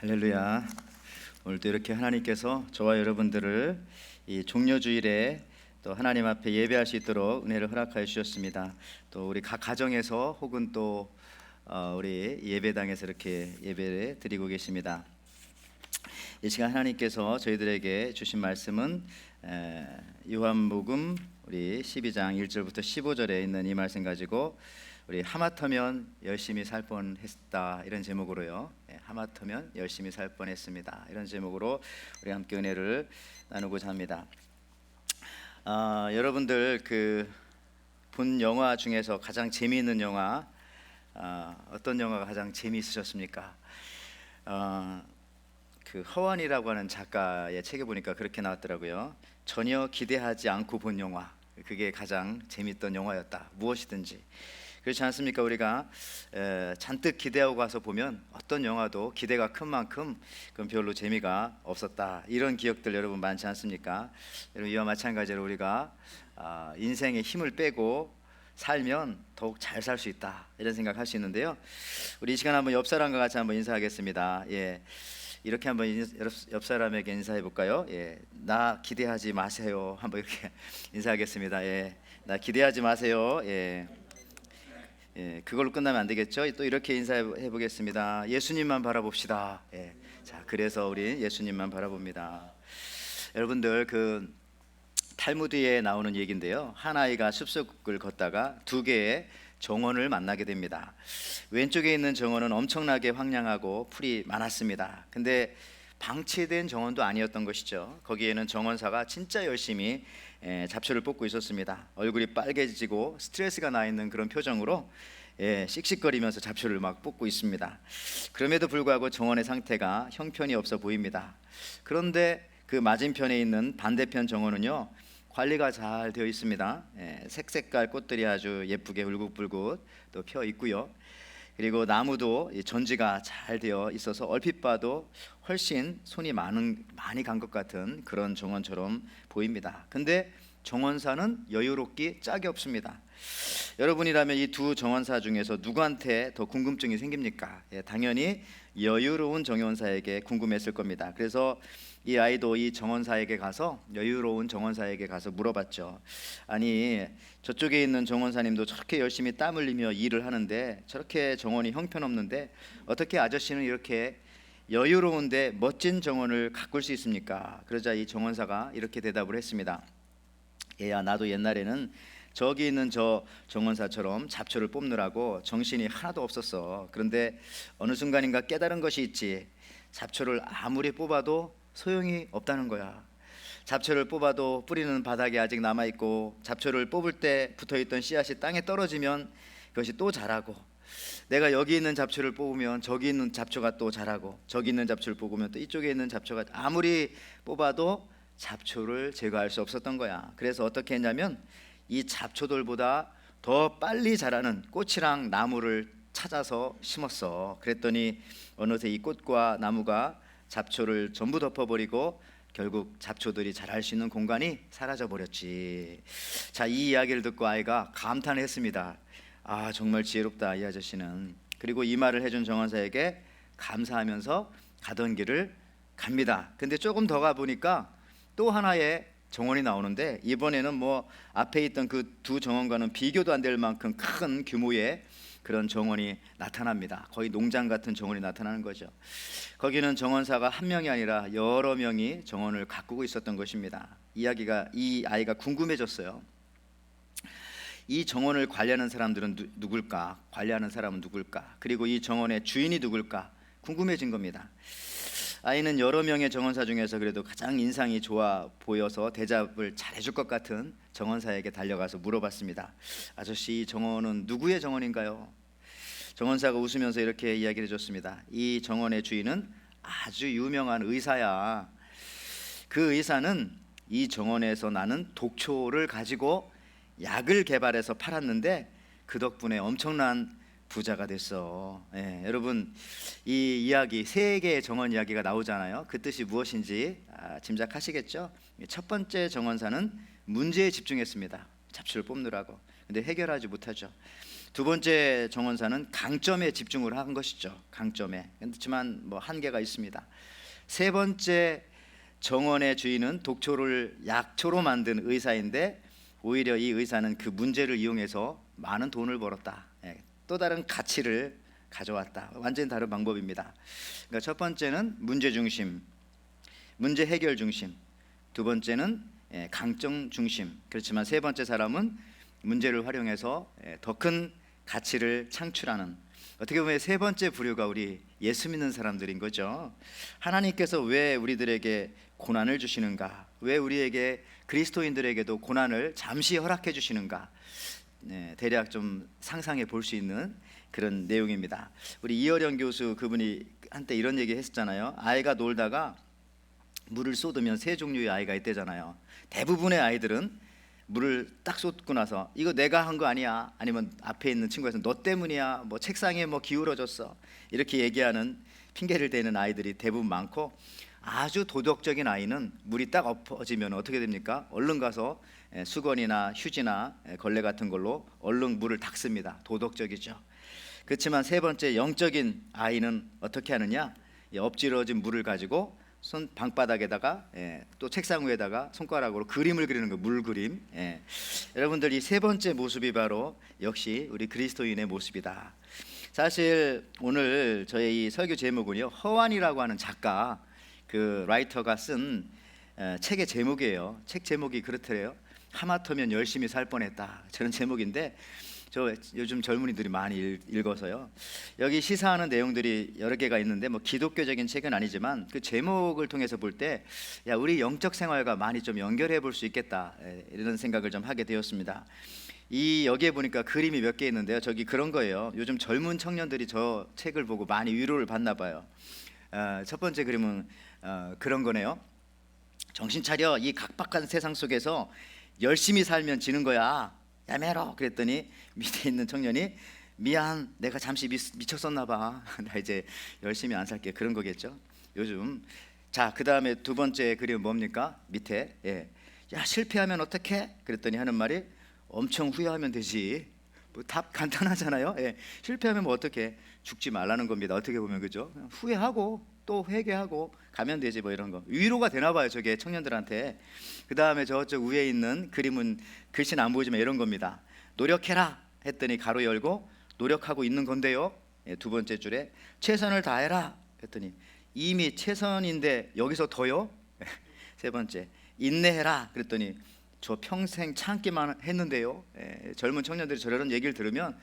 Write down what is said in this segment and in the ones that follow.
할렐루야. 오늘도 이렇게 하나님께서 저와 여러분들을 이 종려주일에 또 하나님 앞에 예배할 수 있도록 은혜를 허락하여 주셨습니다. 또 우리 각 가정에서 혹은 또 우리 예배당에서 이렇게 예배를 드리고 계십니다. 이 시간 하나님께서 저희들에게 주신 말씀은 요한복음 우리 12장 1절부터 15절에 있는 이 말씀 가지고 우리 하마터면 열심히 살 뻔했다 이런 제목으로요. 하마터면 열심히 살 뻔했습니다. 이런 제목으로 우리 함께 은혜를 나누고자 합니다. 여러분들 본 영화 중에서 가장 재미있는 영화 어떤 영화가 가장 재미있으셨습니까? 허완이라고 하는 작가의 책에 보니까 그렇게 나왔더라고요. 전혀 기대하지 않고 본 영화, 그게 가장 재미있던 영화였다. 무엇이든지 그렇지 않습니까? 우리가 잔뜩 기대하고 가서 보면 어떤 영화도 기대가 큰 만큼 그건 별로 재미가 없었다. 이런 기억들 여러분 많지 않습니까? 여러분 이와 마찬가지로 우리가 인생에 힘을 빼고 살면 더욱 잘 살 수 있다. 이런 생각할 수 있는데요. 우리 이 시간 한번 옆 사람과 같이 한번 인사하겠습니다. 이렇게 한번 옆 사람에게 인사해 볼까요? 나 기대하지 마세요. 한번 이렇게 인사하겠습니다. 나 기대하지 마세요. 그걸로 끝나면 안 되겠죠? 또 이렇게 인사해 보겠습니다. 예수님만 바라봅시다. 자, 그래서 우리 예수님만 바라봅니다. 여러분들 탈무드에 나오는 얘기인데요. 한 아이가 숲속을 걷다가 두 개의 정원을 만나게 됩니다. 왼쪽에 있는 정원은 엄청나게 황량하고 풀이 많았습니다. 근데 방치된 정원도 아니었던 것이죠. 거기에는 정원사가 진짜 열심히 잡초를 뽑고 있었습니다. 얼굴이 빨개지고 스트레스가 나 있는 그런 표정으로 씩씩거리면서 잡초를 막 뽑고 있습니다. 그럼에도 불구하고 정원의 상태가 형편이 없어 보입니다. 그런데 그 맞은편에 있는 반대편 정원은요, 관리가 잘 되어 있습니다. 색색깔 꽃들이 아주 예쁘게 울긋불긋 또 펴 있고요. 그리고 나무도 전지가 잘 되어 있어서 얼핏 봐도 훨씬 손이 많이 간 것 같은 그런 정원처럼 보입니다. 근데 정원사는 여유롭기 짝이 없습니다. 여러분이라면 이 두 정원사 중에서 누구한테 더 궁금증이 생깁니까? 당연히 여유로운 정원사에게 궁금했을 겁니다. 그래서 이 아이도 이 정원사에게 가서 여유로운 정원사에게 가서 물어봤죠. 아니, 저쪽에 있는 정원사님도 저렇게 열심히 땀 흘리며 일을 하는데 저렇게 정원이 형편없는데 어떻게 아저씨는 이렇게 여유로운데 멋진 정원을 가꿀 수 있습니까? 그러자 이 정원사가 이렇게 대답을 했습니다. 얘야, 나도 옛날에는 저기 있는 저 정원사처럼 잡초를 뽑느라고 정신이 하나도 없었어. 그런데 어느 순간인가 깨달은 것이 있지. 잡초를 아무리 뽑아도 소용이 없다는 거야. 잡초를 뽑아도 뿌리는 바닥에 아직 남아있고, 잡초를 뽑을 때 붙어있던 씨앗이 땅에 떨어지면 그것이 또 자라고, 내가 여기 있는 잡초를 뽑으면 저기 있는 잡초가 또 자라고, 저기 있는 잡초를 뽑으면 또 이쪽에 있는 잡초가, 아무리 뽑아도 잡초를 제거할 수 없었던 거야. 그래서 어떻게 했냐면 이 잡초들보다 더 빨리 자라는 꽃이랑 나무를 찾아서 심었어. 그랬더니 어느새 이 꽃과 나무가 잡초를 전부 덮어버리고 결국 잡초들이 자랄 수 있는 공간이 사라져버렸지. 자, 이 이야기를 듣고 아이가 감탄을 했습니다. 아, 정말 지혜롭다 이 아저씨는. 그리고 이 말을 해준 정원사에게 감사하면서 가던 길을 갑니다. 근데 조금 더 가보니까 또 하나의 정원이 나오는데, 이번에는 앞에 있던 그 두 정원과는 비교도 안 될 만큼 큰 규모의 그런 정원이 나타납니다. 거의 농장 같은 정원이 나타나는 거죠. 거기는 정원사가 한 명이 아니라 여러 명이 정원을 가꾸고 있었던 것입니다. 이 아이가 궁금해졌어요. 이 정원을 관리하는 사람들은 누굴까? 관리하는 사람은 누굴까? 그리고 이 정원의 주인이 누굴까? 궁금해진 겁니다. 아이는 여러 명의 정원사 중에서 그래도 가장 인상이 좋아 보여서 대답을 잘해줄 것 같은 정원사에게 달려가서 물어봤습니다. 아저씨, 이 정원은 누구의 정원인가요? 정원사가 웃으면서 이렇게 이야기를 해줬습니다. 이 정원의 주인은 아주 유명한 의사야. 그 의사는 이 정원에서 나는 독초를 가지고 약을 개발해서 팔았는데 그 덕분에 엄청난 부자가 됐어. 여러분, 이 이야기, 세 개의 정원 이야기가 나오잖아요. 그 뜻이 무엇인지 짐작하시겠죠? 첫 번째 정원사는 문제에 집중했습니다. 잡초를 뽑느라고. 근데 해결하지 못하죠. 두 번째 정원사는 강점에 집중을 한 것이죠. 강점에. 그렇지만 뭐 한계가 있습니다. 세 번째 정원의 주인은 독초를 약초로 만든 의사인데 오히려 이 의사는 그 문제를 이용해서 많은 돈을 벌었다. 또 다른 가치를 가져왔다. 완전히 다른 방법입니다. 그러니까 첫 번째는 문제 중심, 문제 해결 중심. 두 번째는 강점 중심. 그렇지만 세 번째 사람은 문제를 활용해서 더 큰 가치를 창출하는, 어떻게 보면 세 번째 부류가 우리 예수 믿는 사람들인 거죠. 하나님께서 왜 우리들에게 고난을 주시는가? 왜 우리에게 그리스도인들에게도 고난을 잠시 허락해 주시는가? 대략 좀 상상해 볼 수 있는 그런 내용입니다. 우리 이어령 교수 그분이 한때 이런 얘기 했었잖아요. 아이가 놀다가 물을 쏟으면 세 종류의 아이가 있대잖아요. 대부분의 아이들은 물을 딱 쏟고 나서 이거 내가 한 거 아니야, 아니면 앞에 있는 친구에서 너 때문이야, 뭐 책상에 뭐 기울어졌어, 이렇게 얘기하는 핑계를 대는 아이들이 대부분 많고, 아주 도덕적인 아이는 물이 딱 엎어지면 어떻게 됩니까? 얼른 가서 수건이나 휴지나 걸레 같은 걸로 얼른 물을 닦습니다. 도덕적이죠. 그렇지만 세 번째 영적인 아이는 어떻게 하느냐? 엎질러진 물을 가지고 손 방바닥에다가 또 책상 위에다가 손가락으로 그림을 그리는 거, 물그림. 여러분들 이 세 번째 모습이 바로 역시 우리 그리스도인의 모습이다. 사실 오늘 저의 이 설교 제목은요, 허완이라고 하는 작가, 그 라이터가 쓴 책의 제목이에요. 책 제목이 그렇더래요. 하마터면 열심히 살 뻔했다. 저런 제목인데 저 요즘 젊은이들이 많이 읽어서요. 여기 시사하는 내용들이 여러 개가 있는데 뭐 기독교적인 책은 아니지만 그 제목을 통해서 볼 때 야, 우리 영적 생활과 많이 좀 연결해 볼 수 있겠다, 이런 생각을 좀 하게 되었습니다. 이 여기에 보니까 그림이 몇 개 있는데요. 저기 그런 거예요. 요즘 젊은 청년들이 저 책을 보고 많이 위로를 받나 봐요. 첫 번째 그림은 그런 거네요. 정신 차려, 이 각박한 세상 속에서 열심히 살면 지는 거야. 야매로. 그랬더니 밑에 있는 청년이 미안, 내가 잠시 미쳤었나 봐. 나 이제 열심히 안 살게. 그런 거겠죠 요즘. 자, 그 다음에 두 번째 그림은 뭡니까? 밑에 야, 실패하면 어떡해? 그랬더니 하는 말이 엄청 후회하면 되지. 뭐 답 간단하잖아요. 실패하면 뭐 어떡해? 죽지 말라는 겁니다. 어떻게 보면, 그죠? 후회하고 또 회개하고 가면 되지, 뭐 이런 거. 위로가 되나 봐요, 저게 청년들한테. 그 다음에 저쪽 위에 있는 그림은 글씨는 안 보이지만 이런 겁니다. 노력해라 했더니 가로 열고 노력하고 있는 건데요. 두 번째 줄에 최선을 다해라 했더니 이미 최선인데 여기서 더요. 세 번째 인내해라 그랬더니 저 평생 참기만 했는데요. 젊은 청년들이 저런 얘기를 들으면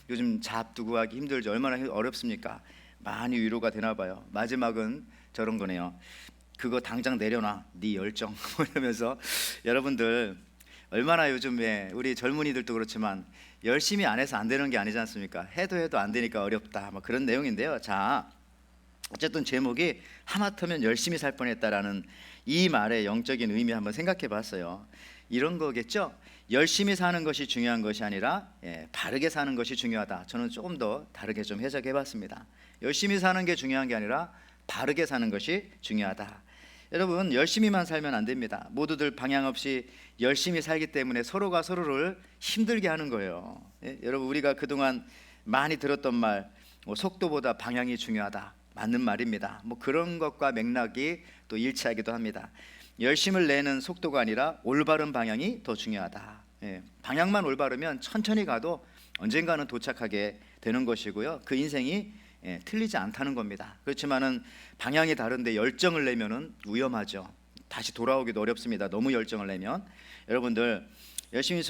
요즘 잡두고 하기 힘들죠. 얼마나 어렵습니까? 많이 위로가 되나 봐요. 마지막은 저런 거네요. 그거 당장 내려놔, 네 열정. 이러면서 여러분들 얼마나 요즘에 우리 젊은이들도 그렇지만 열심히 안 해서 안 되는 게 아니지 않습니까? 해도 안 되니까 어렵다, 뭐 그런 내용인데요. 자, 어쨌든 제목이 하마터면 열심히 살 뻔했다라는 이 말의 영적인 의미 한번 생각해 봤어요. 이런 거겠죠. 열심히 사는 것이 중요한 것이 아니라 바르게 사는 것이 중요하다. 저는 조금 더 다르게 좀 해석해 봤습니다. 열심히 사는 게 중요한 게 아니라 바르게 사는 것이 중요하다. 여러분, 열심히만 살면 안 됩니다. 모두들 방향 없이 열심히 살기 때문에 서로가 서로를 힘들게 하는 거예요. 여러분, 우리가 그동안 많이 들었던 말, 속도보다 방향이 중요하다. 맞는 말입니다. 뭐 그런 것과 맥락이 또 일치하기도 합니다. 열심을 내는 속도가 아니라 올바른 방향이 더 중요하다. 방향만 올바르면 천천히 가도 언젠가는 도착하게 되는 것이고요. 그 인생이 틀리지 않다는 겁니다. 그렇지만은 방향이 다른데 열정을 내면은 위험하죠. 다시 돌아오기도 어렵습니다. 너무 열정을 내면. 여러분들 열심히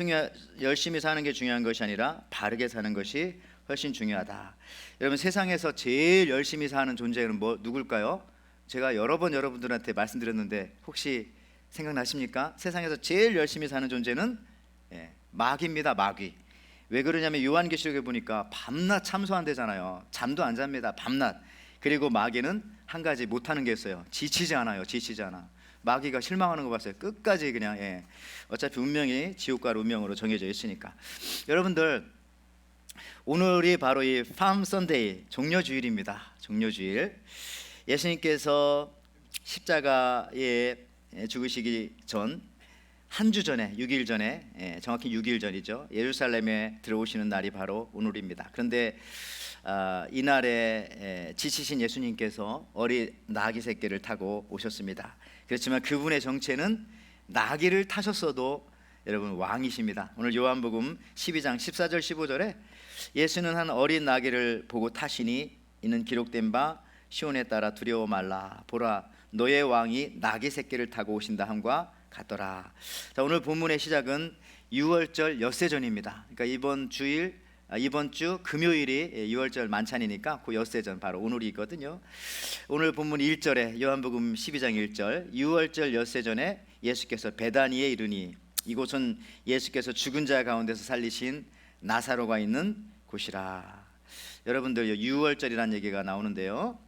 사는 게 중요한 것이 아니라 바르게 사는 것이 훨씬 중요하다. 여러분, 세상에서 제일 열심히 사는 존재는 누굴까요? 제가 여러 번 여러분들한테 말씀드렸는데 혹시 생각나십니까? 세상에서 제일 열심히 사는 존재는 마귀입니다. 마귀. 왜 그러냐면 요한계시록에 보니까 밤낮 참소한대잖아요. 잠도 안 잡니다. 밤낮. 그리고 마귀는 한 가지 못하는 게 있어요. 지치지 않아요. 지치지 않아. 마귀가 실망하는 거 봤어요. 끝까지 그냥 어차피 운명이 지옥과 운명으로 정해져 있으니까. 여러분들, 오늘이 바로 이 팜 선데이, 종려주일입니다. 종려주일. 예수님께서 십자가에 죽으시기 전 한 주 전에 6일 전에 정확히 6일 전이죠. 예루살렘에 들어오시는 날이 바로 오늘입니다. 그런데 이날에 지치신 예수님께서 어린 나귀 새끼를 타고 오셨습니다. 그렇지만 그분의 정체는 나귀를 타셨어도 여러분 왕이십니다. 오늘 요한복음 12장 14절 15절에 예수는 한 어린 나귀를 보고 타시니 이는 기록된 바 시온에 따라 두려워 말라 보라 너의 왕이 나귀 새끼를 타고 오신다 함과 같더라. 자, 오늘 본문의 시작은 유월절 엿새전입니다. 그러니까 이번 주 금요일이 유월절 만찬이니까 그 엿새전 바로 오늘이거든요. 오늘 본문 1절에 요한복음 12장 1절 유월절 엿새전에 예수께서 베다니에 이르니 이곳은 예수께서 죽은 자 가운데서 살리신 나사로가 있는 곳이라. 여러분들 유월절이라는 얘기가 나오는데요.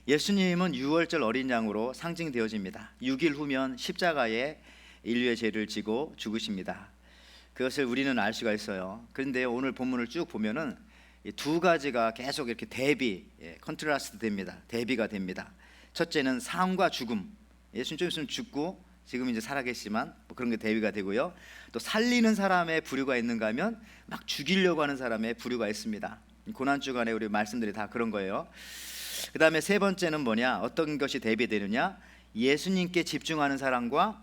예수님은 유월절 어린 양으로 상징되어집니다. 6일 후면 십자가에 인류의 죄를 지고 죽으십니다. 그것을 우리는 알 수가 있어요. 그런데 오늘 본문을 쭉 보면은 두 가지가 계속 이렇게 컨트라스트 됩니다. 대비가 됩니다. 첫째는 삶과 죽음. 예수님 좀 있으면 죽고 지금 이제 살아계시지만 뭐 그런 게 대비가 되고요. 또 살리는 사람의 부류가 있는가 하면 막 죽이려고 하는 사람의 부류가 있습니다. 고난 주간에 우리 말씀들이 다 그런 거예요. 그 다음에 세 번째는 뭐냐? 어떤 것이 대비되느냐? 예수님께 집중하는 사람과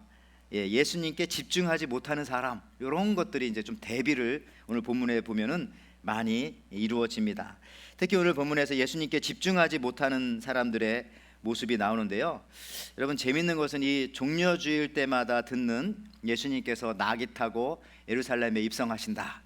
예수님께 집중하지 못하는 사람, 이런 것들이 이제 좀 대비를 오늘 본문에 보면은 많이 이루어집니다. 특히 오늘 본문에서 예수님께 집중하지 못하는 사람들의 모습이 나오는데요. 여러분 재밌는 것은 이 종려주일 때마다 듣는 예수님께서 나귀 타고 예루살렘에 입성하신다.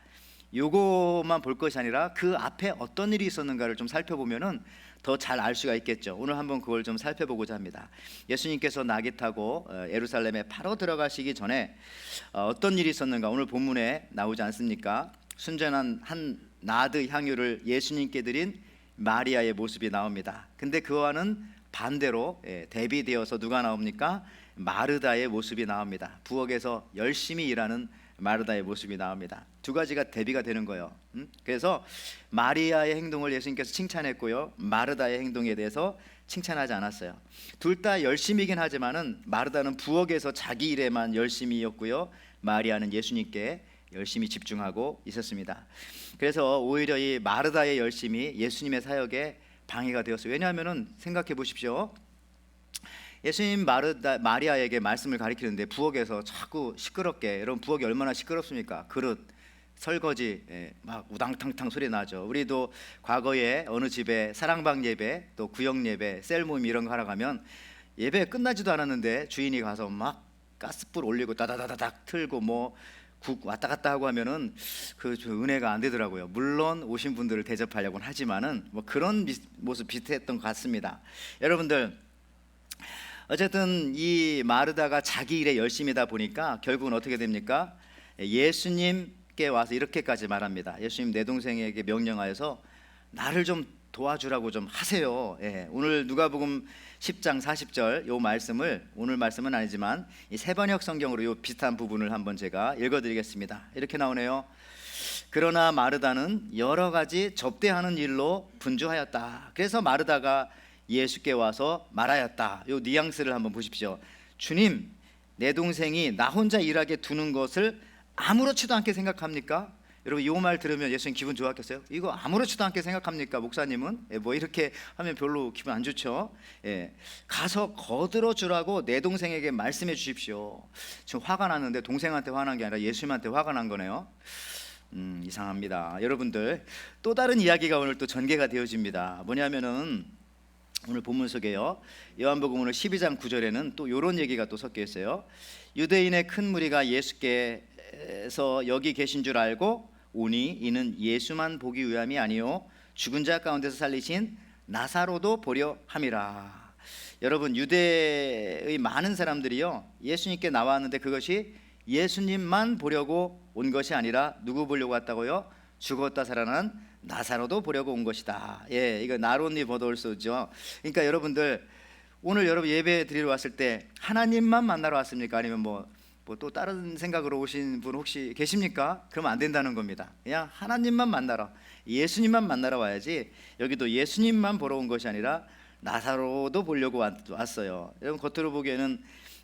요거만 볼 것이 아니라 그 앞에 어떤 일이 있었는가를 좀 살펴보면은 더 잘 알 수가 있겠죠. 오늘 한번 그걸 좀 살펴보고자 합니다. 예수님께서 나귀 타고 예루살렘에 바로 들어가시기 전에 어떤 일이 있었는가 오늘 본문에 나오지 않습니까? 순전한 한 나드 향유를 예수님께 드린 마리아의 모습이 나옵니다. 근데 그와는 반대로 대비되어서 누가 나옵니까? 마르다의 모습이 나옵니다. 부엌에서 열심히 일하는 마르다의 모습이 나옵니다. 두 가지가 대비가 되는 거예요. 그래서 마리아의 행동을 예수님께서 칭찬했고요, 마르다의 행동에 대해서 칭찬하지 않았어요. 둘 다 열심이긴 하지만은 마르다는 부엌에서 자기 일에만 열심이었고요, 마리아는 예수님께 열심히 집중하고 있었습니다. 그래서 오히려 이 마르다의 열심이 예수님의 사역에 방해가 되었어요. 왜냐하면은 생각해 보십시오. 예수님 마리아에게 말씀을 가리키는데 부엌에서 자꾸 시끄럽게, 여러분 부엌이 얼마나 시끄럽습니까? 그릇, 설거지 막 우당탕탕 소리 나죠. 우리도 과거에 어느 집에 사랑방 예배, 또 구역 예배, 셀 모임 이런 거 하러 가면 예배 끝나지도 않았는데 주인이 가서 막 가스불 올리고 다다다닥 틀고 뭐 국 왔다 갔다 하고 하면은 그 은혜가 안 되더라고요. 물론 오신 분들을 대접하려고는 하지만은 뭐 그런 모습 비슷했던 것 같습니다. 여러분들 어쨌든 이 마르다가 자기 일에 열심이다 보니까 결국은 어떻게 됩니까? 예수님께 와서 이렇게까지 말합니다. 예수님 내 동생에게 명령하여서 나를 좀 도와주라고 좀 하세요. 오늘 누가복음 10장 40절 요 말씀을, 오늘 말씀은 아니지만 이 세번역 성경으로 요 비슷한 부분을 한번 제가 읽어드리겠습니다. 이렇게 나오네요. 그러나 마르다는 여러 가지 접대하는 일로 분주하였다. 그래서 마르다가 예수께 와서 말하였다. 요 뉘앙스를 한번 보십시오. 주님, 내 동생이 나 혼자 일하게 두는 것을 아무렇지도 않게 생각합니까? 여러분 이 말 들으면 예수님 기분 좋았겠어요? 이거 아무렇지도 않게 생각합니까? 목사님은 뭐 이렇게 하면 별로 기분 안 좋죠. 가서 거들어 주라고 내 동생에게 말씀해 주십시오. 지금 화가 났는데 동생한테 화난 게 아니라 예수님한테 화가 난 거네요. 이상합니다. 여러분들 또 다른 이야기가 오늘 또 전개가 되어집니다. 뭐냐면은 오늘 본문 속에요, 요한복음 오늘 12장 9절에는 또 이런 얘기가 또 섞여 있어요. 유대인의 큰 무리가 예수께서 여기 계신 줄 알고 오니 이는 예수만 보기 위함이 아니요 죽은 자 가운데서 살리신 나사로도 보려 함이라. 여러분 유대의 많은 사람들이요 예수님께 나왔는데 그것이 예수님만 보려고 온 것이 아니라 누구 보려고 왔다고요? 죽었다 살아난 나사로도 보려고 온 것이다. 이거 나론니 버돌스죠. 그러니까 여러분들 오늘 여러분 예배 드리러 왔을 때 하나님만 만나러 왔습니까? 아니면 뭐 또 다른 생각으로 오신 분 혹시 계십니까? 그러면 안 된다는 겁니다. 그냥 하나님만 만나러, 예수님만 만나러 와야지. 여기도 예수님만 보러 온 것이 아니라 나사로도 보려고 왔어요. 여러분 겉으로 보기에는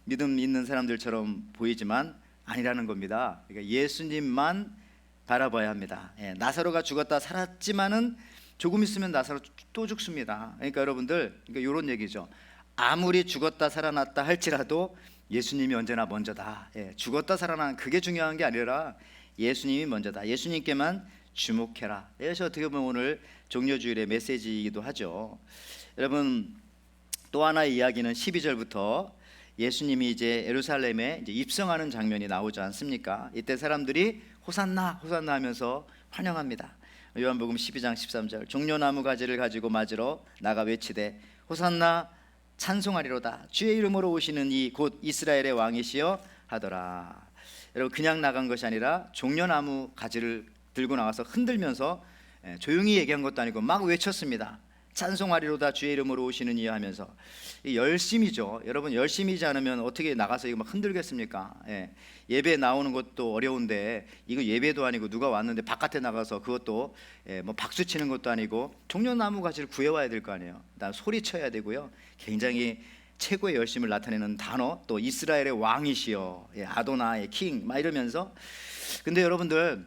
믿음 있는 사람들처럼 보이지만 아니라는 겁니다. 그러니까 예수님만 바라봐야 합니다. 나사로가 죽었다 살았지만은 조금 있으면 나사로 또 죽습니다. 그러니까 여러분들, 그러니까 이런 얘기죠. 아무리 죽었다 살아났다 할지라도 예수님이 언제나 먼저다. 죽었다 살아난 그게 중요한 게 아니라 예수님이 먼저다. 예수님께만 주목해라. 그래서 어떻게 보면 오늘 종려주일의 메시지이기도 하죠. 여러분, 또 하나의 이야기는 12절부터 예수님이 이제 예루살렘에 이제 입성하는 장면이 나오지 않습니까? 이때 사람들이 호산나 호산나 하면서 환영합니다. 요한복음 12장 13절, 종려나무 가지를 가지고 맞으러 나가 외치되 호산나 찬송하리로다. 주의 이름으로 오시는 이 곧 이스라엘의 왕이시여 하더라. 여러분, 그냥 나간 것이 아니라 종려나무 가지를 들고 나와서 흔들면서 조용히 얘기한 것도 아니고 막 외쳤습니다. 찬송하리로다 주의 이름으로 오시는 이여 하면서. 열심이죠. 여러분, 열심이지 않으면 어떻게 나가서 이거 막 흔들겠습니까? 예배 나오는 것도 어려운데 이거 예배도 아니고 누가 왔는데 바깥에 나가서 그것도 뭐 박수 치는 것도 아니고 종려나무 가지를 구해와야 될 거 아니에요. 그다음 소리쳐야 되고요. 굉장히 최고의 열심을 나타내는 단어, 또 이스라엘의 왕이시여, 아도나의 킹 막 이러면서. 근데 여러분들,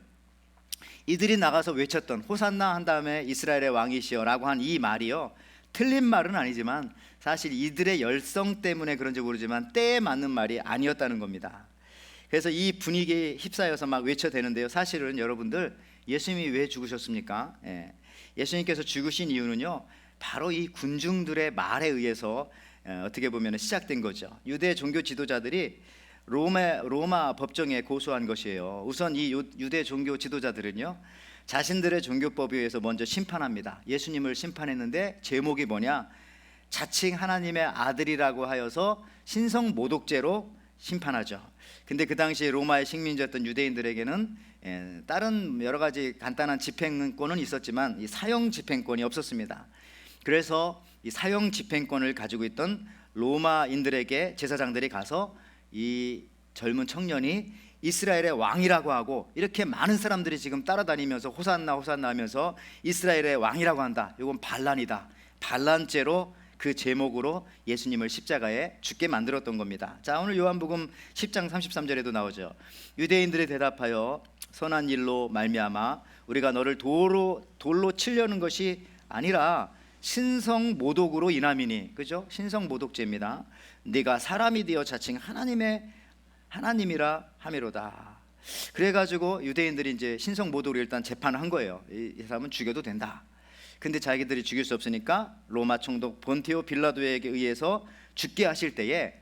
이들이 나가서 외쳤던 호산나 한 다음에 이스라엘의 왕이시여 라고 한 이 말이요, 틀린 말은 아니지만 사실 이들의 열성 때문에 그런지 모르지만 때에 맞는 말이 아니었다는 겁니다. 그래서 이 분위기에 휩싸여서 막 외쳐대는데요, 사실은 여러분들, 예수님이 왜 죽으셨습니까? 예수님께서 죽으신 이유는요, 바로 이 군중들의 말에 의해서 어떻게 보면 시작된 거죠. 유대 종교 지도자들이 로마 법정에 고소한 것이에요. 우선 이 유대 종교 지도자들은요, 자신들의 종교법에 의해서 먼저 심판합니다. 예수님을 심판했는데 제목이 뭐냐? 자칭 하나님의 아들이라고 하여서 신성 모독죄로 심판하죠. 근데 그 당시 로마의 식민지였던 유대인들에게는 다른 여러 가지 간단한 집행권은 있었지만 이 사형 집행권이 없었습니다. 그래서 이 사형 집행권을 가지고 있던 로마인들에게 제사장들이 가서 이 젊은 청년이 이스라엘의 왕이라고 하고, 이렇게 많은 사람들이 지금 따라다니면서 호산나 호산나 하면서 이스라엘의 왕이라고 한다, 이건 반란이다, 반란죄로 그 제목으로 예수님을 십자가에 죽게 만들었던 겁니다. 자, 오늘 요한복음 10장 33절에도 나오죠. 유대인들이 대답하여 선한 일로 말미암아 우리가 너를 돌로 치려는 것이 아니라 신성 모독으로 인함이니, 그죠? 신성 모독죄입니다. 네가 사람이 되어 자칭 하나님이라 함이로다. 그래가지고 유대인들이 이제 신성 모독으로 일단 재판을 한 거예요. 이 사람은 죽여도 된다. 근데 자기들이 죽일 수 없으니까 로마 총독 본티오 빌라도에게 의해서 죽게 하실 때에,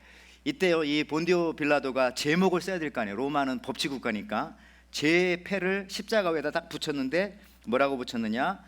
이때요, 이 본티오 빌라도가 제목을 써야 될 거 아니에요. 로마는 법치 국가니까 제 패를 십자가 위에다 딱 붙였는데 뭐라고 붙였느냐?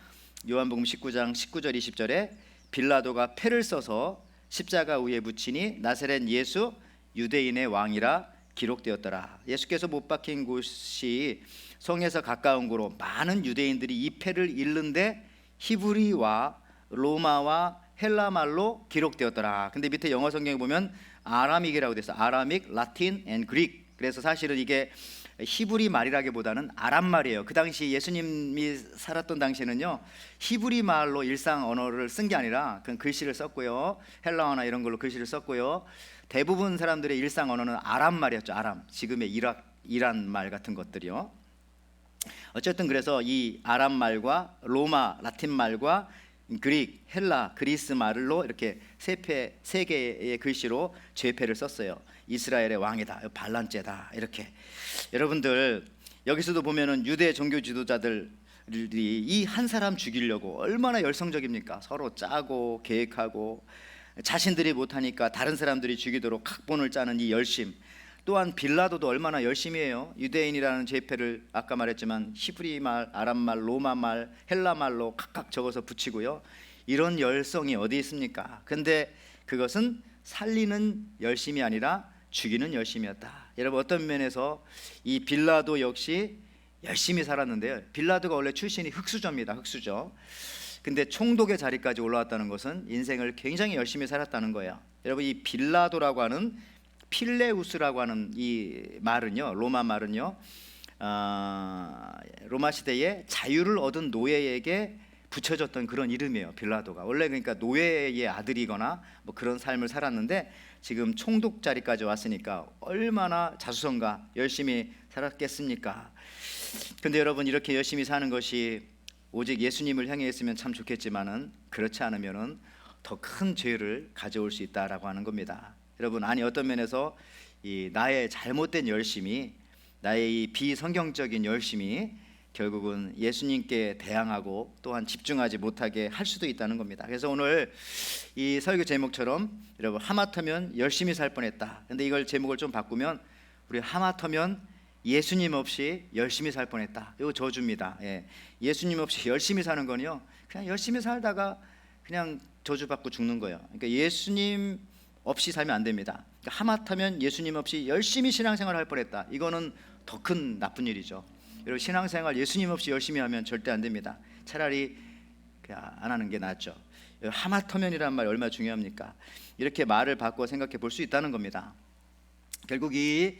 요한복음 19장 19절 20절에 빌라도가 패를 써서 십자가 위에 붙이니 나사렛 예수 유대인의 왕이라 기록되었더라. 예수께서 못 박힌 곳이 성에서 가까운 곳으로 많은 유대인들이 이 패를 읽는데 히브리와 로마와 헬라 말로 기록되었더라. 근데 밑에 영어 성경에 보면 아람익이라고 돼서 아람익, 라틴, 앤 그릭. 그래서 사실은 이게 히브리 말이라기보다는 아람 말이에요. 그 당시 예수님이 살았던 당시에는요, 히브리 말로 일상 언어를 쓴 게 아니라 그냥 글씨를 썼고요, 헬라어나 이런 걸로 글씨를 썼고요, 대부분 사람들의 일상 언어는 아람 말이었죠. 아람, 지금의 이란 말 같은 것들이요. 어쨌든 그래서 이 아람 말과 로마, 라틴 말과 그릭, 헬라, 그리스 말로 이렇게 세 개의 글씨로 죄패를 썼어요. 이스라엘의 왕이다, 반란죄다, 이렇게. 여러분들, 여기서도 보면은 유대 종교 지도자들이 이 한 사람 죽이려고 얼마나 열성적입니까? 서로 짜고 계획하고, 자신들이 못하니까 다른 사람들이 죽이도록 각본을 짜는 이 열심. 또한 빌라도도 얼마나 열심히 해요. 유대인이라는 죄패를 아까 말했지만 히브리 말, 아람 말, 로마 말, 헬라 말로 각각 적어서 붙이고요. 이런 열성이 어디 있습니까? 근데 그것은 살리는 열심이 아니라 죽이는 열심이었다. 여러분, 어떤 면에서 이 빌라도 역시 열심히 살았는데요, 빌라도가 원래 출신이 흙수저입니다. 흙수저. 근데 총독의 자리까지 올라왔다는 것은 인생을 굉장히 열심히 살았다는 거예요. 여러분, 이 빌라도라고 하는, 필레우스라고 하는 이 말은요, 로마 말은요, 로마 시대에 자유를 얻은 노예에게 붙여졌던 그런 이름이에요. 빌라도가 원래 그러니까 노예의 아들이거나 뭐 그런 삶을 살았는데 지금 총독 자리까지 왔으니까 얼마나 자수성가 열심히 살았겠습니까? 근데 여러분, 이렇게 열심히 사는 것이 오직 예수님을 향해 있으면 참 좋겠지만은 그렇지 않으면은 더 큰 죄를 가져올 수 있다라고 하는 겁니다. 여러분, 아니 어떤 면에서 이 나의 잘못된 열심이, 나의 이 비성경적인 열심이 결국은 예수님께 대항하고 또한 집중하지 못하게 할 수도 있다는 겁니다. 그래서 오늘 이 설교 제목처럼 여러분, 하마터면 열심히 살 뻔했다. 근데 이걸 제목을 좀 바꾸면 우리 하마터면 예수님 없이 열심히 살 뻔했다. 이거 저주입니다. 예수님 없이 열심히 사는 거는요, 그냥 열심히 살다가 그냥 저주받고 죽는 거예요. 그러니까 예수님 없이 살면 안 됩니다. 그러니까 하마터면 예수님 없이 열심히 신앙생활을 할 뻔했다. 이거는 더 큰 나쁜 일이죠. 여러분, 신앙생활 예수님 없이 열심히 하면 절대 안 됩니다. 차라리 그냥 안 하는 게 낫죠. 하마터면이란 말 얼마나 중요합니까? 이렇게 말을 바꿔 생각해 볼 수 있다는 겁니다. 결국 이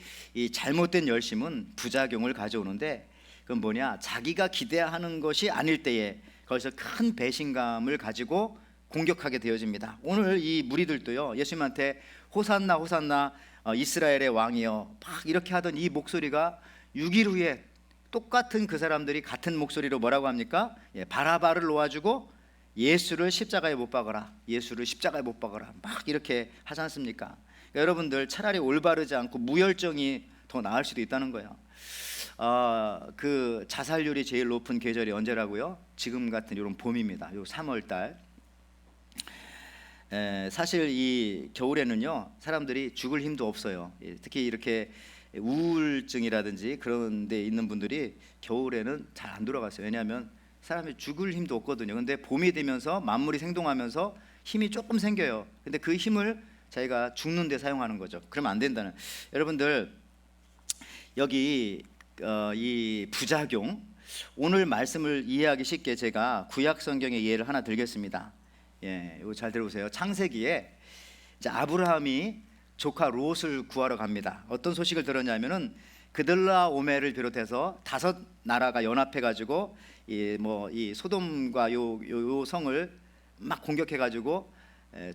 잘못된 열심은 부작용을 가져오는데, 그건 뭐냐? 자기가 기대하는 것이 아닐 때에 거기서 큰 배신감을 가지고 공격하게 되어집니다. 오늘 이 무리들도요, 예수님한테 호산나 호산나 이스라엘의 왕이여 막 이렇게 하던 이 목소리가 6일 후에 똑같은 그 사람들이 같은 목소리로 뭐라고 합니까? 바라바를 놓아주고 예수를 십자가에 못 박아라, 예수를 십자가에 못 박아라, 막 이렇게 하지 않습니까? 그러니까 여러분들, 차라리 올바르지 않고 무열정이 더 나을 수도 있다는 거예요. 그 자살률이 제일 높은 계절이 언제라고요? 지금 같은 이런 봄입니다. 요 3월 달. 사실 이 겨울에는요, 사람들이 죽을 힘도 없어요. 특히 이렇게 우울증이라든지 그런 데 있는 분들이 겨울에는 잘 안 돌아가세요. 왜냐하면 사람이 죽을 힘도 없거든요. 근데 봄이 되면서 만물이 생동하면서 힘이 조금 생겨요. 근데 그 힘을 자기가 죽는 데 사용하는 거죠. 그러면 안 된다는. 여러분들, 여기 이 부작용, 오늘 말씀을 이해하기 쉽게 제가 구약 성경의 예를 하나 들겠습니다. 이거 잘 들어보세요. 창세기에 이제 아브라함이 조카 롯을 구하러 갑니다. 어떤 소식을 들었냐면은 그들라오멜을 비롯해서 5나라가 연합해 가지고 이 소돔과 요 성을 막 공격해 가지고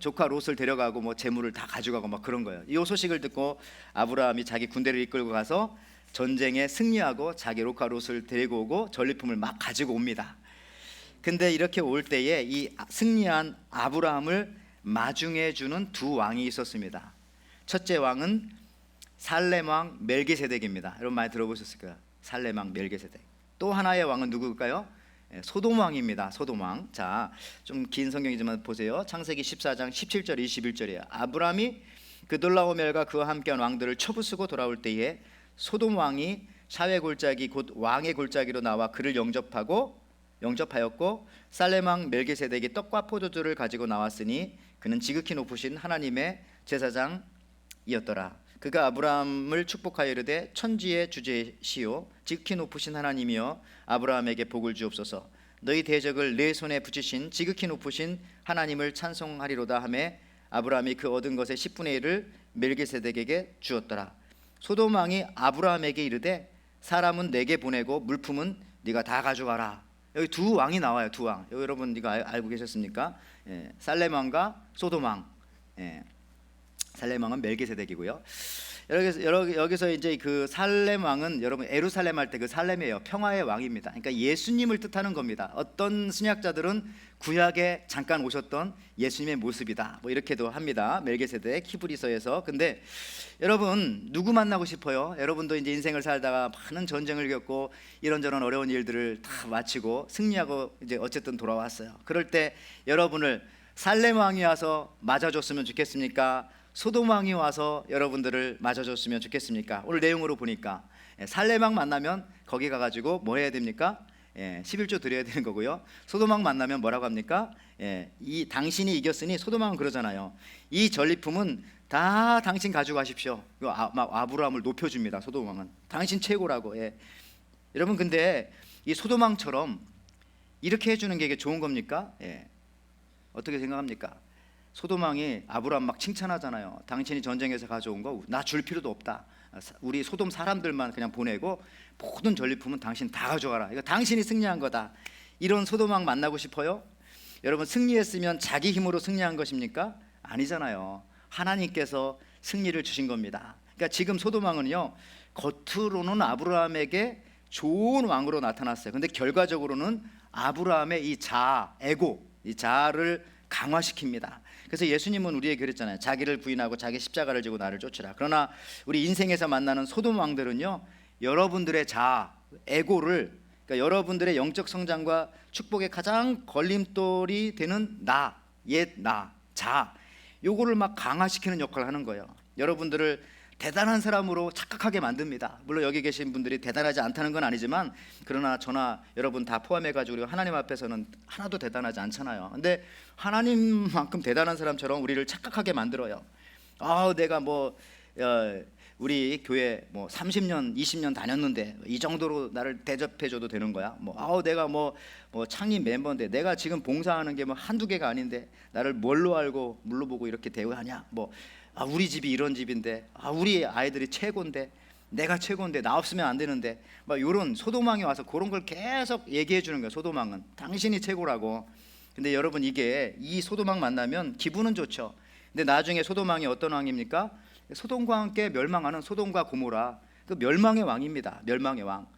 조카 롯을 데려가고 뭐 재물을 다 가져가고 막 그런 거예요. 이 소식을 듣고 아브라함이 자기 군대를 이끌고 가서 전쟁에 승리하고 자기 조카 롯을 데리고 오고 전리품을 막 가지고 옵니다. 근데 이렇게 올 때에 이 승리한 아브라함을 마중해 주는 두 왕이 있었습니다. 첫째 왕은 살렘 왕 멜기세덱입니다. 여러분 많이 들어보셨을 거예요. 살렘 왕 멜기세덱. 또 하나의 왕은 누구일까요? 소돔 왕입니다. 소돔 왕. 자, 좀 긴 성경이지만 보세요. 창세기 14장 17절 21절이에요. 아브라함이 그돌라오멜과 그와 함께한 왕들을 쳐부수고 돌아올 때에 소돔 왕이 샤웨 골짜기 곧 왕의 골짜기로 나와 그를 영접하였고 살렘 왕 멜기세덱이 떡과 포도주를 가지고 나왔으니 그는 지극히 높으신 하나님의 제사장이었더라. 그가 아브라함을 축복하여 이르되 천지의 주제시요 지극히 높으신 하나님이여 아브라함에게 복을 주옵소서. 너희 대적을 내 손에 붙이신 지극히 높으신 하나님을 찬송하리로다 하매 아브라함이 그 얻은 것의 10분의 1을 멜기세덱에게 주었더라. 소돔 왕이 아브라함에게 이르되 사람은 내게 보내고 물품은 네가 다 가져가라. 여기 두 왕이 나와요. 두 왕. 여러분 이거 알고 계셨습니까? 살렘 왕과 소돔 왕. 살렘 왕은 멜기세덱이고요. 여기서 이제 그 살렘 왕은 여러분 예루살렘 할 때 그 살렘이에요. 평화의 왕입니다. 그러니까 예수님을 뜻하는 겁니다. 어떤 신약자들은 구약에 잠깐 오셨던 예수님의 모습이다, 뭐 이렇게도 합니다. 멜기세덱 히브리서에서. 근데 여러분 누구 만나고 싶어요? 여러분도 이제 인생을 살다가 많은 전쟁을 겪고 이런저런 어려운 일들을 다 마치고 승리하고 이제 어쨌든 돌아왔어요. 그럴 때 여러분을 살렘 왕이 와서 맞아줬으면 좋겠습니까? 소돔 왕이 와서 여러분들을 맞아줬으면 좋겠습니까? 오늘 내용으로 보니까 살렘 왕 만나면 거기 가가지고 뭐 해야 됩니까? 11조 드려야 되는 거고요. 소돔 왕 만나면 뭐라고 합니까? 이 당신이 이겼으니 소돔 왕은 그러잖아요. 이 전리품은 다 당신 가져가십시오. 막 아브라함을 높여줍니다. 소돔 왕은 당신 최고라고. 여러분, 근데 이 소돔 왕처럼 이렇게 해주는 게 이게 좋은 겁니까? 어떻게 생각합니까? 소돔 왕이 아브라함 막 칭찬하잖아요. 당신이 전쟁에서 가져온 거 나 줄 필요도 없다. 우리 소돔 사람들만 그냥 보내고 모든 전리품은 당신 다 가져가라. 이거 당신이 승리한 거다. 이런 소도망 만나고 싶어요? 여러분, 승리했으면 자기 힘으로 승리한 것입니까? 아니잖아요. 하나님께서 승리를 주신 겁니다. 그러니까 지금 소도망은요, 겉으로는 아브라함에게 좋은 왕으로 나타났어요. 근데 결과적으로는 아브라함의 이 자아, 에고, 이 자아를 강화시킵니다. 그래서 예수님은 우리에게 그랬잖아요. 자기를 부인하고 자기 십자가를 지고 나를 쫓으라. 그러나 우리 인생에서 만나는 소돔 왕들은요, 여러분들의 자아, 에고를, 그러니까 여러분들의 영적 성장과 축복의 가장 걸림돌이 되는 나, 옛 나, 자아, 요거를 막 강화시키는 역할을 하는 거예요. 여러분들을 대단한 사람으로 착각하게 만듭니다. 물론 여기 계신 분들이 대단하지 않다는 건 아니지만, 그러나 저나 여러분 다 포함해가지고 우리가 하나님 앞에서는 하나도 대단하지 않잖아요. 근데 하나님만큼 대단한 사람처럼 우리를 착각하게 만들어요. 내가 우리 교회 30년 20년 다녔는데 이 정도로 나를 대접해줘도 되는 거야. 내가 창립 멤버인데, 내가 지금 봉사하는 게 한두 개가 아닌데 나를 뭘로 알고 물로 보고 이렇게 대우하냐. 우리 집이 이런 집인데, 우리 아이들이 최고인데, 내가 최고인데, 나 없으면 안 되는데, 이런 소도망이 와서 그런 걸 계속 얘기해 주는 거예요. 소도망은 당신이 최고라고. 근데 여러분, 이 소도망 만나면 기분은 좋죠. 근데 나중에 소도망이 어떤 왕입니까? 소돔과 함께 멸망하는 소돔과 고모라, 그 멸망의 왕입니다. 멸망의 왕.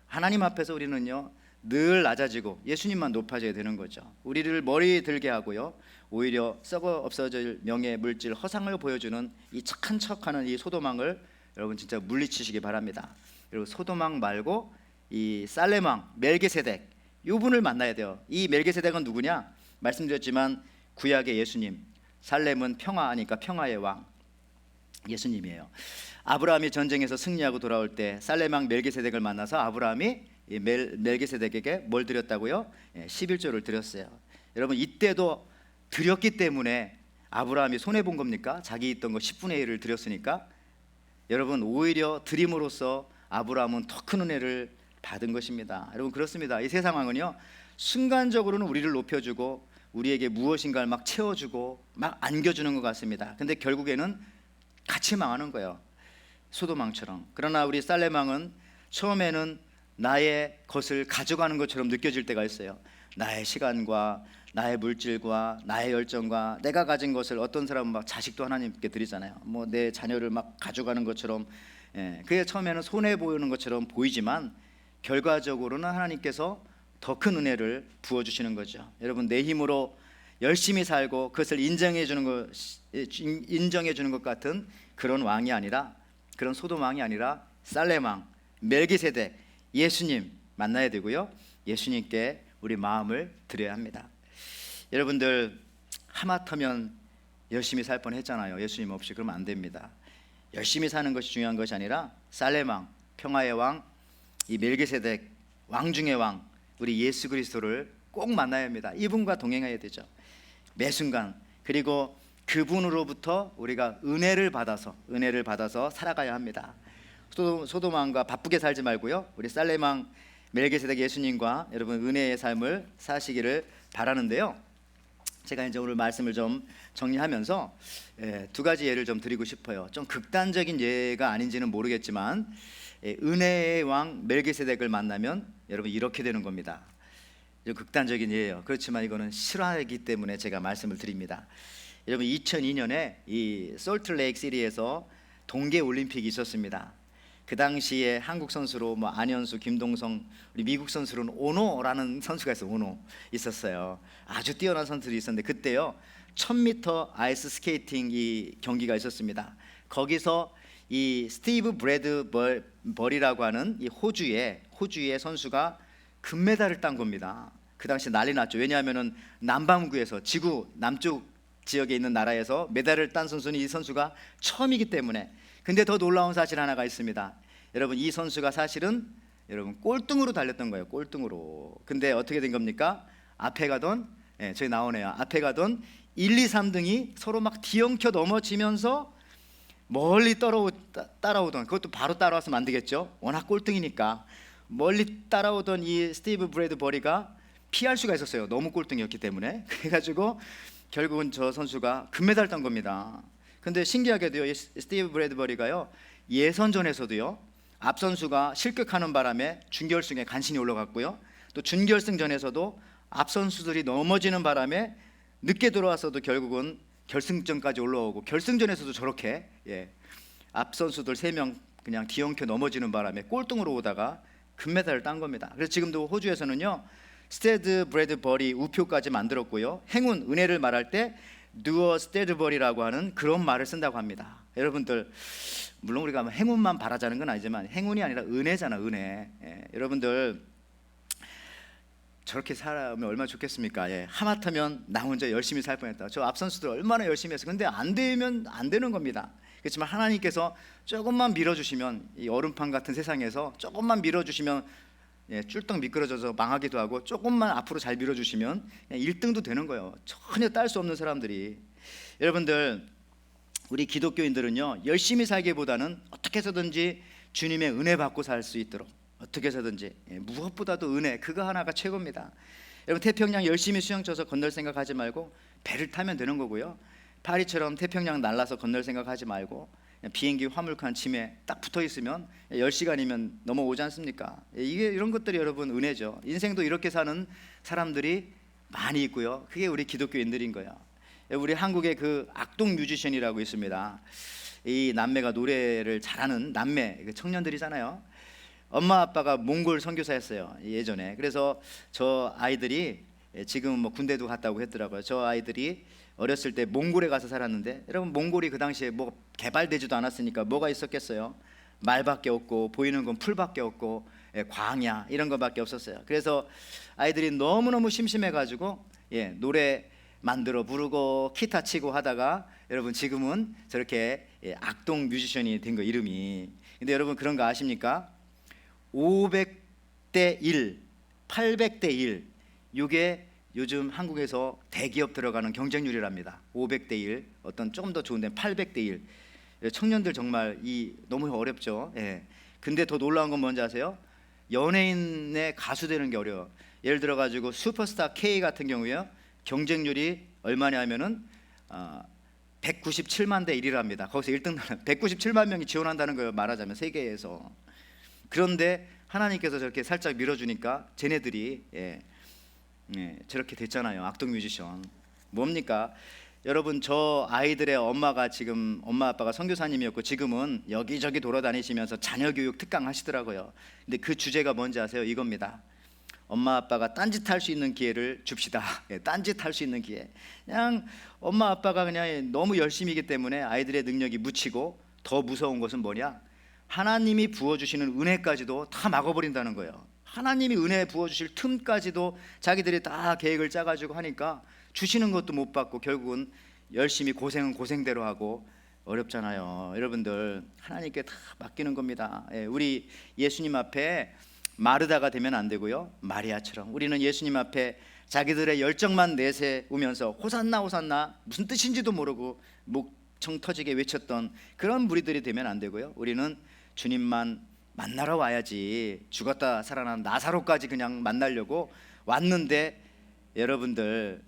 하나님 앞에서 우리는요, 늘 낮아지고 예수님만 높아져야 되는 거죠. 우리를 머리 들게 하고요, 오히려 썩어 없어질 명예, 물질, 허상을 보여주는 이 착한 척하는 이 소도망을 여러분 진짜 물리치시기 바랍니다. 그리고 소도망 말고 이 살레망, 멜기세덱, 이분을 만나야 돼요. 이 멜기세덱은 누구냐? 말씀드렸지만 구약의 예수님. 살렘은 평화하니까 평화의 왕, 예수님이에요. 아브라함이 전쟁에서 승리하고 돌아올 때 살레망 멜기세덱을 만나서 아브라함이 멜기세덱에게 뭘 드렸다고요? 11조를 드렸어요. 여러분, 이때도 드렸기 때문에 아브라함이 손해본 겁니까? 자기 있던 거 10분의 1을 드렸으니까. 여러분, 오히려 드림으로써 아브라함은 더 큰 은혜를 받은 것입니다. 여러분, 그렇습니다. 이 세상 왕은요, 순간적으로는 우리를 높여주고 우리에게 무엇인가를 막 채워주고 막 안겨주는 것 같습니다. 근데 결국에는 같이 망하는 거예요, 소도망처럼. 그러나 우리 살레망은 처음에는 나의 것을 가져가는 것처럼 느껴질 때가 있어요. 나의 시간과 나의 물질과 나의 열정과 내가 가진 것을, 어떤 사람은 막 자식도 하나님께 드리잖아요. 내 자녀를 막 가져가는 것처럼, 그게 처음에는 손해 보이는 것처럼 보이지만 결과적으로는 하나님께서 더 큰 은혜를 부어주시는 거죠. 여러분, 내 힘으로 열심히 살고 그것을 인정해 주는 것 같은 그런 왕이 아니라, 그런 소돔 왕이 아니라 살레망, 멜기세덱, 예수님 만나야 되고요, 예수님께 우리 마음을 드려야 합니다. 여러분들, 하마터면 열심히 살 뻔했잖아요. 예수님 없이. 그러면 안 됩니다. 열심히 사는 것이 중요한 것이 아니라 살레망, 평화의 왕, 이 멜기세덱, 왕 중의 왕, 우리 예수 그리스도를 꼭 만나야 합니다. 이분과 동행해야 되죠, 매 순간. 그리고 그분으로부터 우리가 은혜를 받아서 살아가야 합니다. 소돔 왕과 바쁘게 살지 말고요, 우리 살레망, 멜기세덱 예수님과 여러분 은혜의 삶을 사시기를 바라는데요. 제가 이제 오늘 말씀을 좀 정리하면서 두 가지 예를 좀 드리고 싶어요. 좀 극단적인 예가 아닌지는 모르겠지만, 은혜의 왕 멜기세덱을 만나면 여러분 이렇게 되는 겁니다. 극단적인 예예요. 그렇지만 이거는 실화이기 때문에 제가 말씀을 드립니다. 여러분, 2002년에 이 솔트레이크 시티에서 동계 올림픽이 있었습니다. 그 당시에 한국 선수로 안현수, 김동성, 우리 미국 선수로는 오노라는 선수가 있었어요. 아주 뛰어난 선수들이 있었는데, 그때요 1000m 아이스 스케이팅 이 경기가 있었습니다. 거기서 이 스티브 브래드버리라고 하는 이 호주의 선수가 금메달을 딴 겁니다. 그 당시 난리 났죠. 왜냐하면은 남반구에서, 지구 남쪽 지역에 있는 나라에서 메달을 딴 선수는 이 선수가 처음이기 때문에. 근데 더 놀라운 사실 하나가 있습니다. 여러분, 이 선수가 사실은 여러분 꼴등으로 달렸던 거예요. 꼴등으로. 근데 어떻게 된 겁니까? 앞에 가던, 저기 나오네요. 앞에 가던 1, 2, 3등이 서로 막 뒤엉켜 넘어지면서 멀리 따라오던, 그것도 바로 따라왔으면 안 되겠죠. 워낙 꼴등이니까. 멀리 따라오던 이 스티브 브래드버리가 피할 수가 있었어요. 너무 꼴등이었기 때문에. 그래가지고 결국은 저 선수가 금메달 딴 겁니다. 근데 신기하게도요, 이 스티브 브래드버리가요 예선전에서도요 앞 선수가 실격하는 바람에 준결승에 간신히 올라갔고요, 또 준결승전에서도 앞 선수들이 넘어지는 바람에 늦게 들어와서도 결국은 결승전까지 올라오고, 결승전에서도 저렇게 앞 선수들 3명 그냥 뒤엉켜 넘어지는 바람에 꼴등으로 오다가 금메달을 딴 겁니다. 그래서 지금도 호주에서는요, 스테드 브래드버리 우표까지 만들었고요, 행운, 은혜를 말할 때 누어 스테드버리라고 하는 그런 말을 쓴다고 합니다. 여러분들, 물론 우리가 행운만 바라자는 건 아니지만 행운이 아니라 은혜잖아, 은혜. 여러분들 저렇게 살면 얼마나 좋겠습니까? 하마터면 나 혼자 열심히 살 뻔했다. 저 앞 선수들 얼마나 열심히 했어. 근데 안 되면 안 되는 겁니다. 그렇지만 하나님께서 조금만 밀어주시면, 이 얼음판 같은 세상에서 조금만 밀어주시면 쫄딱 미끄러져서 망하기도 하고, 조금만 앞으로 잘 밀어주시면 1등도 되는 거예요. 전혀 딸 수 없는 사람들이. 여러분들, 우리 기독교인들은요, 열심히 살기보다는 어떻게 해서든지 주님의 은혜 받고 살 수 있도록, 어떻게 해서든지, 무엇보다도 은혜, 그거 하나가 최고입니다. 여러분, 태평양 열심히 수영 쳐서 건널 생각하지 말고 배를 타면 되는 거고요, 파리처럼 태평양 날라서 건널 생각하지 말고 비행기 화물칸 침에 딱 붙어 있으면 10시간이면 넘어오지 않습니까? 이게, 이런 것들이 여러분 은혜죠. 인생도 이렇게 사는 사람들이 많이 있고요, 그게 우리 기독교인들인 거예요. 우리 한국에 그 악동 뮤지션이라고 있습니다. 이 남매가 노래를 잘하는 남매 청년들이잖아요. 엄마 아빠가 몽골 선교사였어요, 예전에. 그래서 저 아이들이, 지금 뭐 군대도 갔다고 했더라고요. 저 아이들이 어렸을 때 몽골에 가서 살았는데, 여러분, 몽골이 그 당시에 뭐 개발되지도 않았으니까 뭐가 있었겠어요? 말밖에 없고 보이는 건 풀밖에 없고 광야, 이런 것밖에 없었어요. 그래서 아이들이 너무너무 심심해가지고 노래 만들어 부르고 기타 치고 하다가, 여러분 지금은 저렇게 악동 뮤지션이 된 거, 이름이. 근데 여러분, 그런 거 아십니까? 500대 1, 800대 1, 이게 요즘 한국에서 대기업 들어가는 경쟁률이랍니다. 500대 1, 어떤 조금 더 좋은 데는 800대 1. 청년들 정말 너무 어렵죠. 근데 더 놀라운 건 뭔지 아세요? 연예인의 가수 되는 게 어려워. 예를 들어 가지고 슈퍼스타 K 같은 경우에요, 경쟁률이 얼마냐 하면은 197만 대 1이랍니다. 거기서 1등, 197만 명이 지원한다는 거예요, 말하자면 세계에서. 그런데 하나님께서 저렇게 살짝 밀어주니까 쟤네들이 저렇게 됐잖아요. 악동 뮤지션. 뭡니까? 여러분, 저 아이들의 엄마가, 지금 엄마 아빠가 선교사님이었고 지금은 여기저기 돌아다니시면서 자녀교육 특강 하시더라고요. 근데 그 주제가 뭔지 아세요? 이겁니다. 엄마 아빠가 딴짓할 수 있는 기회를 줍시다. 딴짓할 수 있는 기회. 그냥 엄마 아빠가 그냥 너무 열심히기 때문에 아이들의 능력이 묻히고, 더 무서운 것은 뭐냐? 하나님이 부어주시는 은혜까지도 다 막아버린다는 거예요. 하나님이 은혜 부어주실 틈까지도 자기들이 다 계획을 짜가지고 하니까 주시는 것도 못 받고, 결국은 열심히 고생은 고생대로 하고, 어렵잖아요. 여러분들, 하나님께 다 맡기는 겁니다. 우리 예수님 앞에 마르다가 되면 안 되고요, 마리아처럼 우리는 예수님 앞에 자기들의 열정만 내세우면서 호산나 호산나 무슨 뜻인지도 모르고 목청 터지게 외쳤던 그런 무리들이 되면 안 되고요, 우리는 주님만 만나러 와야지. 죽었다 살아난 나사로까지 그냥 만나려고 왔는데, 여러분들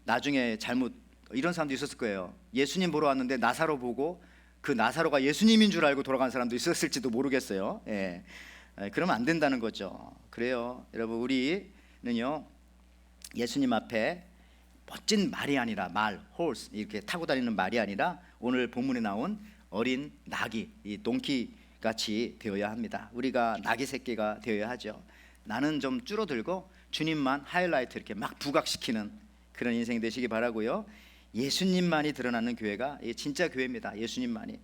나중에 잘못, 이런 사람도 있었을 거예요. 예수님 보러 왔는데 나사로 보고 그 나사로가 예수님인 줄 알고 돌아간 사람도 있었을지도 모르겠어요. 그러면 안 된다는 거죠. 그래요, 여러분, 우리는요, 예수님 앞에 멋진 말이 아니라, 말, horse, 이렇게 타고 다니는 말이 아니라 오늘 본문에 나온 어린 나귀, 이 동키 같이 되어야 합니다. 우리가 나귀 새끼가 되어야 하죠. 나는 좀 줄어들고 주님만 하이라이트 이렇게 막 부각시키는 그런 인생 되시기 바라고요. 예수님만이 드러나는 교회가 진짜 교회입니다. 예수님만이.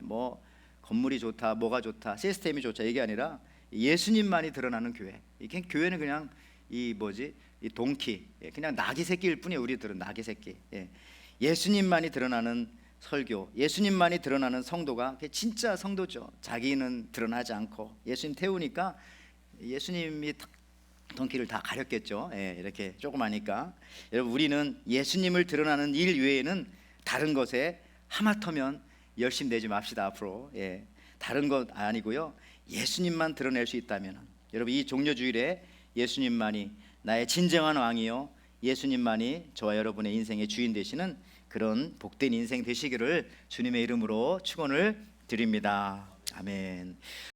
뭐 건물이 좋다, 뭐가 좋다, 시스템이 좋다, 이게 아니라 예수님만이 드러나는 교회. 이게 교회는 그냥 이 동키, 그냥 나귀 새끼일 뿐이에요. 우리들은 나귀 새끼. 예수님만이 드러나는 설교, 예수님만이 드러나는 성도가 진짜 성도죠. 자기는 드러나지 않고 예수님 태우니까 예수님이 동키를 다 가렸겠죠. 이렇게 조그마니까. 여러분, 우리는 예수님을 드러나는 일 외에는 다른 것에 하마터면 열심 내지 맙시다. 앞으로 다른 것 아니고요, 예수님만 드러낼 수 있다면, 여러분, 이 종려주일에 예수님만이 나의 진정한 왕이요, 예수님만이 저와 여러분의 인생의 주인 되시는 그런 복된 인생 되시기를 주님의 이름으로 축원을 드립니다. 아멘.